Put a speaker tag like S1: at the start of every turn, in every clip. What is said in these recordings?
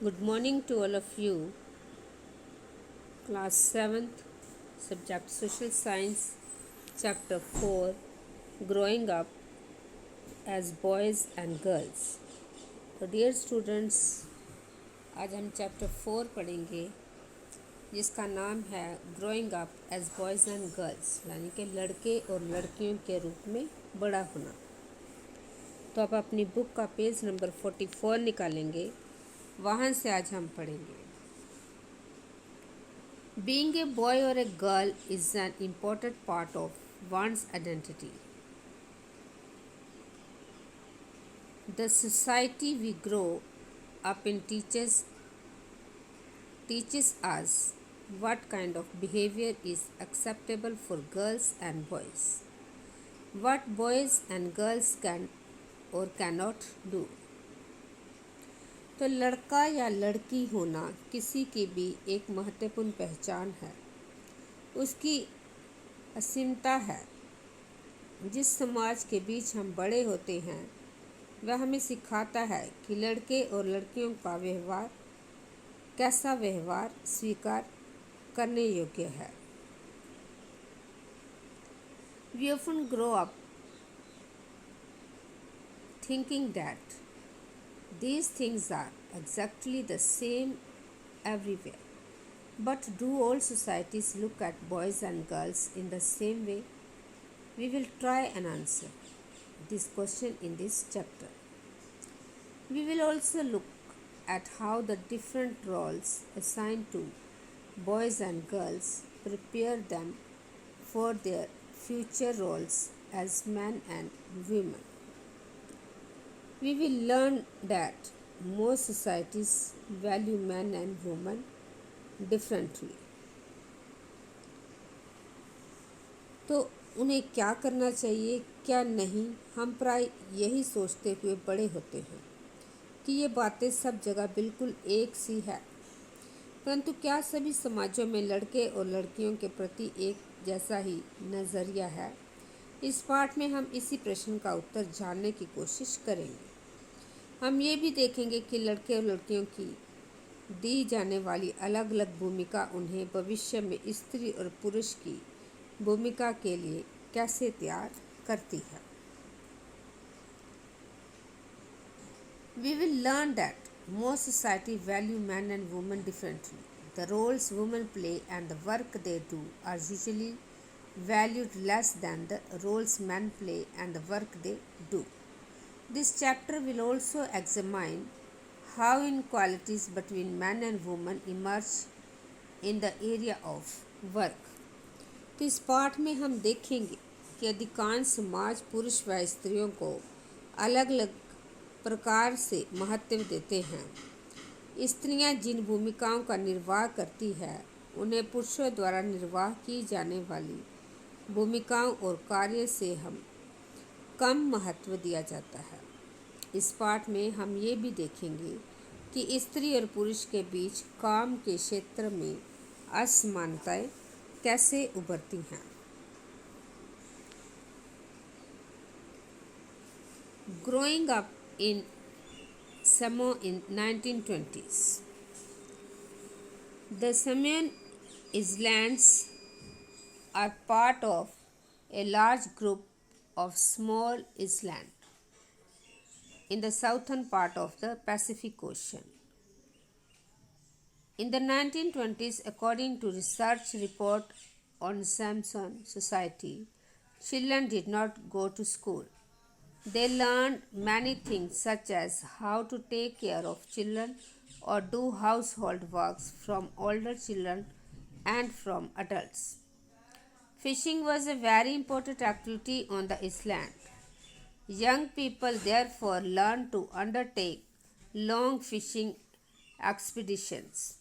S1: Good morning to all of you. Class 7th, subject Social Science, Chapter 4, Growing Up as Boys and Girls. तो dear students, आज हम chapter 4 पढ़ेंगे जिसका नाम है growing up as boys and girls, यानी कि लड़के और लड़कियों के रूप में बड़ा होना। तो आप अपनी बुक का पेज नंबर 44 निकालेंगे, वहाँ से आज हम पढ़ेंगे। Being a boy or a girl is an important part of one's identity. The society we grow up in teaches us what kind of behavior is acceptable for girls and boys, what boys and girls can or cannot do. तो लड़का या लड़की होना किसी की भी एक महत्वपूर्ण पहचान है, उसकी असीमता है। जिस समाज के बीच हम बड़े होते हैं वह हमें सिखाता है कि लड़के और लड़कियों का व्यवहार कैसा व्यवहार स्वीकार करने योग्य है। We often grow up thinking that these things are exactly the same everywhere. But do all societies look at boys and girls in the same way? We will try and answer this question in this chapter. We will also look at how the different roles assigned to boys and girls prepare them for their future roles as men and women. We will learn that most societies value men and women differently. तो उन्हें क्या करना चाहिए क्या नहीं, हम प्राय यही सोचते हुए बड़े होते हैं कि ये बातें सब जगह बिल्कुल एक सी है। परंतु क्या सभी समाजों में लड़के और लड़कियों के प्रति एक जैसा ही नज़रिया है? इस पाठ में हम इसी प्रश्न का उत्तर जानने की कोशिश करेंगे। हम ये भी देखेंगे कि लड़के और लड़कियों की दी जाने वाली अलग अलग भूमिका उन्हें भविष्य में स्त्री और पुरुष की भूमिका के लिए कैसे तैयार करती है। We will learn that most society value men and women differently. The roles women play and the work they do are usually valued less than the roles men play and the work they do. This chapter will also examine how inequalities between men and women emerge in the area of work. तो इस पाठ में हम देखेंगे कि अधिकांश समाज पुरुष व स्त्रियों को अलग अलग प्रकार से महत्व देते हैं। स्त्रियां जिन भूमिकाओं का निर्वाह करती है उन्हें पुरुषों द्वारा निर्वाह की जाने वाली भूमिकाओं और कार्य से हम कम महत्व दिया जाता है। इस पाठ में हम ये भी देखेंगे कि स्त्री और पुरुष के बीच काम के क्षेत्र में असमानताएं कैसे उभरती हैं। Growing up in Samoa in 1920s. The Samoan Islands are part of a large group of small islands in the southern part of the Pacific Ocean. In the 1920s, according to research report on Samoan society, children did not go to school. They learned many things such as how to take care of children or do household works from older children and from adults. Fishing was a very important activity on the island. Young people therefore learned to undertake long fishing expeditions.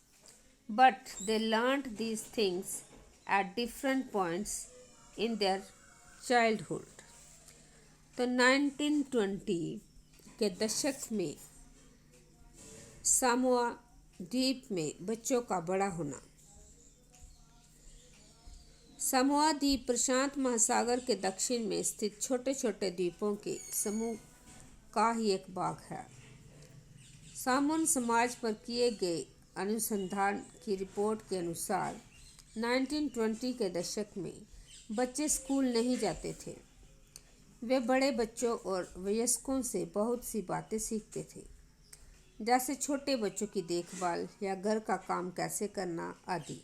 S1: But they learned these things at different points in their childhood. तो 1920 के दशक में Samoa द्वीप में बच्चों का बड़ा होना। सामोआ द्वीप प्रशांत महासागर के दक्षिण में स्थित छोटे छोटे द्वीपों के समूह का ही एक भाग है। सामून समाज पर किए गए अनुसंधान की रिपोर्ट के अनुसार 1920 के दशक में बच्चे स्कूल नहीं जाते थे। वे बड़े बच्चों और वयस्कों से बहुत सी बातें सीखते थे, जैसे छोटे बच्चों की देखभाल या घर का काम कैसे करना आदि।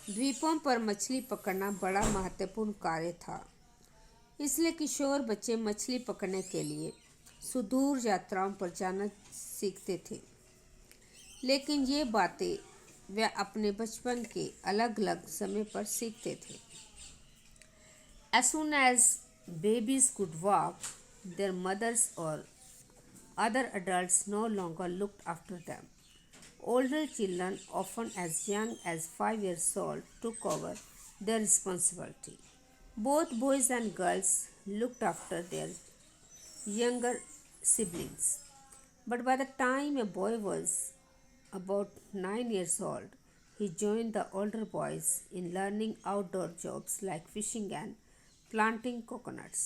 S1: द्वीपों पर मछली पकड़ना बड़ा महत्वपूर्ण कार्य था, इसलिए किशोर बच्चे मछली पकड़ने के लिए सुदूर यात्राओं पर जाना सीखते थे। लेकिन ये बातें वे अपने बचपन के अलग अलग समय पर सीखते थे। As soon as babies could walk, their mothers or other adults no longer looked after them. Older children, often as young as 5 years old, took over their responsibility. Both boys and girls looked after their younger siblings. But by the time a boy was about 9 years old, he joined the older boys in learning outdoor jobs like fishing and planting coconuts.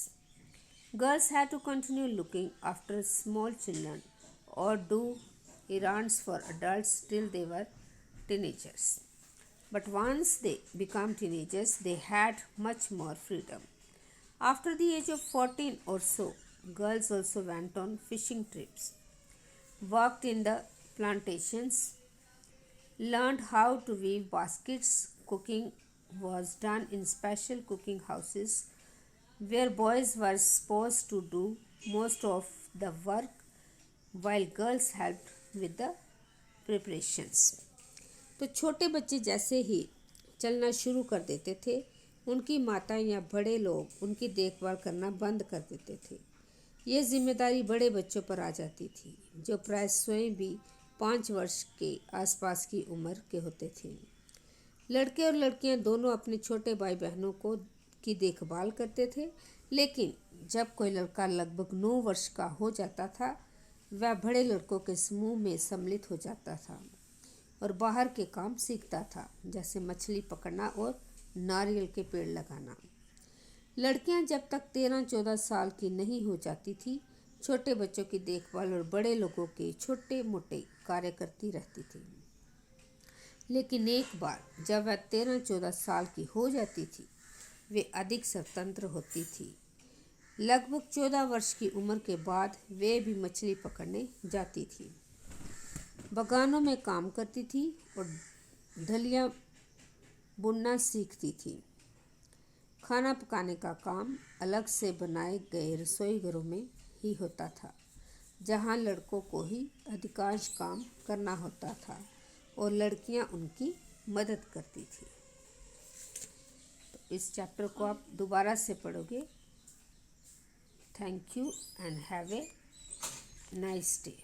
S1: Girls had to continue looking after small children or do errands for adults till they were teenagers. But once they became teenagers, they had much more freedom. After the age of 14 or so, girls also went on fishing trips, worked in the plantations, learned how to weave baskets. Cooking was done in special cooking houses where boys were supposed to do most of the work while girls helped with the preparations. तो छोटे बच्चे जैसे ही चलना शुरू कर देते थे, उनकी माता या बड़े लोग उनकी देखभाल करना बंद कर देते थे। ये जिम्मेदारी बड़े बच्चों पर आ जाती थी, जो प्राय स्वयं भी 5 वर्ष के आसपास की उम्र के होते थे। लड़के और लड़कियां दोनों अपने छोटे भाई बहनों की देखभाल करते थे, लेकिन जब कोई लड़का लगभग 9 वर्ष का हो जाता था, वह बड़े लड़कों के समूह में सम्मिलित हो जाता था और बाहर के काम सीखता था, जैसे मछली पकड़ना और नारियल के पेड़ लगाना। लड़कियां जब तक 13-14 साल की नहीं हो जाती थी, छोटे बच्चों की देखभाल और बड़े लोगों के छोटे मोटे कार्य करती रहती थी। लेकिन एक बार जब वह 13-14 साल की हो जाती थी, वे अधिक स्वतंत्र होती थी। लगभग 14 वर्ष की उम्र के बाद वे भी मछली पकड़ने जाती थी, बागानों में काम करती थी और ढलियाँ बुनना सीखती थी। खाना पकाने का काम अलग से बनाए गए रसोई घरों में ही होता था, जहाँ लड़कों को ही अधिकांश काम करना होता था और लड़कियाँ उनकी मदद करती थी। तो इस चैप्टर को आप दोबारा से पढ़ोगे। Thank you and have a nice day.